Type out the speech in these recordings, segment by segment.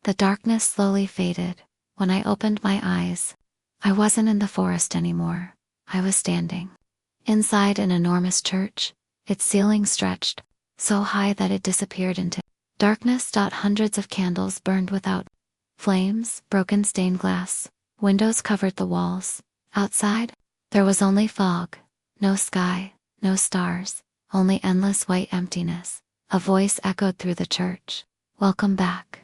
The darkness slowly faded. When I opened my eyes, I wasn't in the forest anymore. I was standing inside an enormous church, its ceiling stretched so high that it disappeared into darkness. Hundreds of candles burned without flames, broken stained glass, windows covered the walls. Outside, there was only fog, no sky, no stars, only endless white emptiness. A voice echoed through the church. "Welcome back,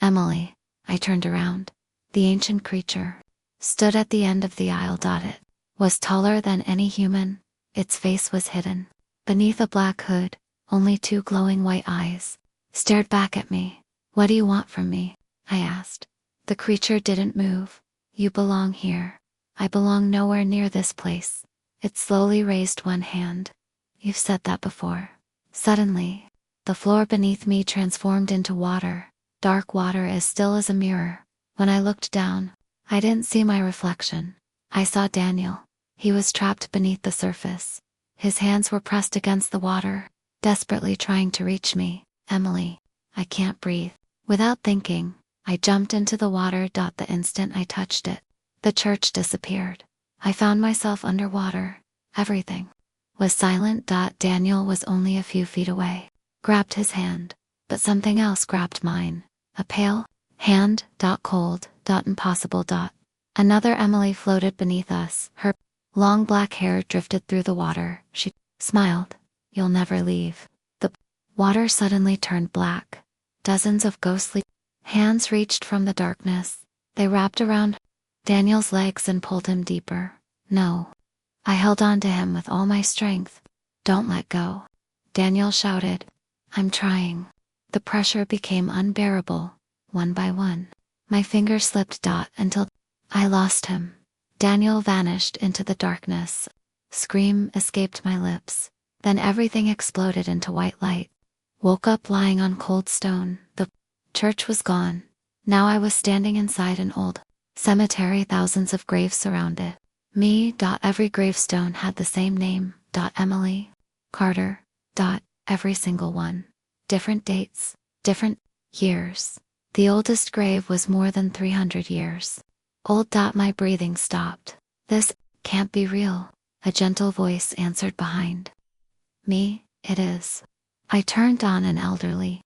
Emily." I turned around. The ancient creature stood at the end of the aisle. It was taller than any human. Its face was hidden beneath a black hood. Only two glowing white eyes stared back at me. "What do you want from me?" I asked. The creature didn't move. "You belong here." "I belong nowhere near this place." It slowly raised one hand. "You've said that before." Suddenly, the floor beneath me transformed into water, dark water as still as a mirror. When I looked down, I didn't see my reflection. I saw Daniel. He was trapped beneath the surface. His hands were pressed against the water, desperately trying to reach me. "Emily, I can't breathe." Without thinking, I jumped into the water. The instant I touched it, the church disappeared. I found myself underwater. Everything was silent. Daniel was only a few feet away. Grabbed his hand, but something else grabbed mine. A pale hand. Cold. Impossible. Another Emily floated beneath us. Her long black hair drifted through the water. She smiled. "You'll never leave." The water suddenly turned black. Dozens of ghostly hands reached from the darkness. They wrapped around Daniel's legs and pulled him deeper. "No." I held on to him with all my strength. "Don't let go." Daniel shouted. "I'm trying." The pressure became unbearable. One by one, my fingers slipped. Until I lost him. Daniel vanished into the darkness. Scream escaped my lips. Then everything exploded into white light. Woke up lying on cold stone. The church was gone. Now I was standing inside an old cemetery. Thousands of graves surrounded me. Every gravestone had the same name. Emily Carter. Every single one. Different dates, different years. The oldest grave was more than 300 years old. My breathing stopped. "This can't be real," a gentle voice answered behind me. "It is." I turned. An elderly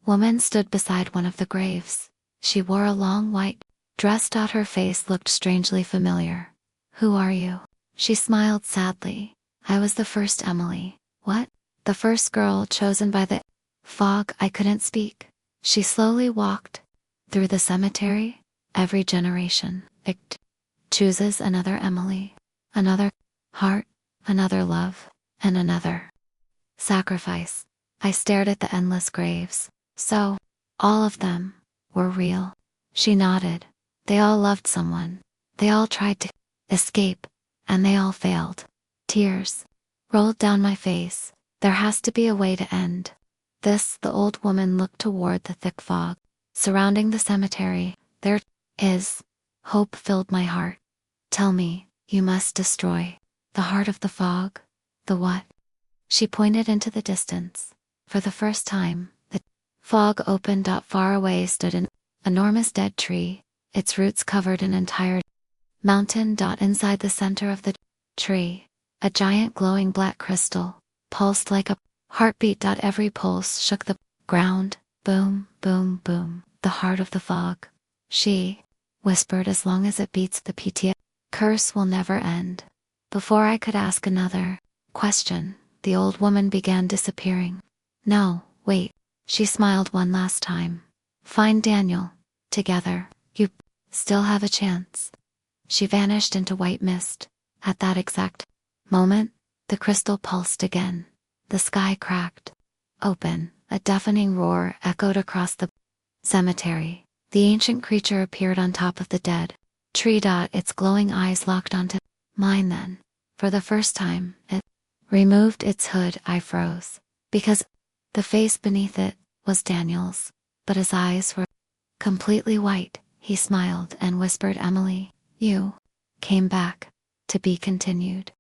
woman stood beside one of the graves. She wore a long white dress. Her face looked strangely familiar. "Who are you?" She smiled sadly. "I was the first Emily." "What?" "The first girl chosen by the fog." I couldn't speak. She slowly walked through the cemetery. Every generation, it chooses another Emily, another heart, another love, and another sacrifice. I stared at the endless graves. "So, all of them were real?" She nodded. "They all loved someone. They all tried to escape, and they all failed." Tears rolled down my face. "There has to be a way to end this." The old woman looked toward the thick fog surrounding the cemetery. "There is." Hope filled my heart. "Tell me." "You must destroy the heart of the fog." "The what?" She pointed into the distance. For the first time, the fog opened. Far away stood an enormous dead tree, its roots covered an entire mountain. Inside the center of the tree, a giant glowing black crystal pulsed like a heartbeat. Every pulse shook the ground. Boom, boom, boom. "The heart of the fog," she whispered. "As long as it beats, the PT curse will never end." Before I could ask another question, the old woman began disappearing. "No, wait." She smiled one last time. "Find Daniel. Together, you still have a chance." She vanished into white mist. At that exact moment, the crystal pulsed again. The sky cracked open. A deafening roar echoed across the cemetery. The ancient creature appeared on top of the dead tree. Its glowing eyes locked onto mine. Then, for the first time, it removed its hood. I froze, because the face beneath it was Daniel's, but his eyes were completely white. He smiled and whispered, "Emily, you came back." To be continued.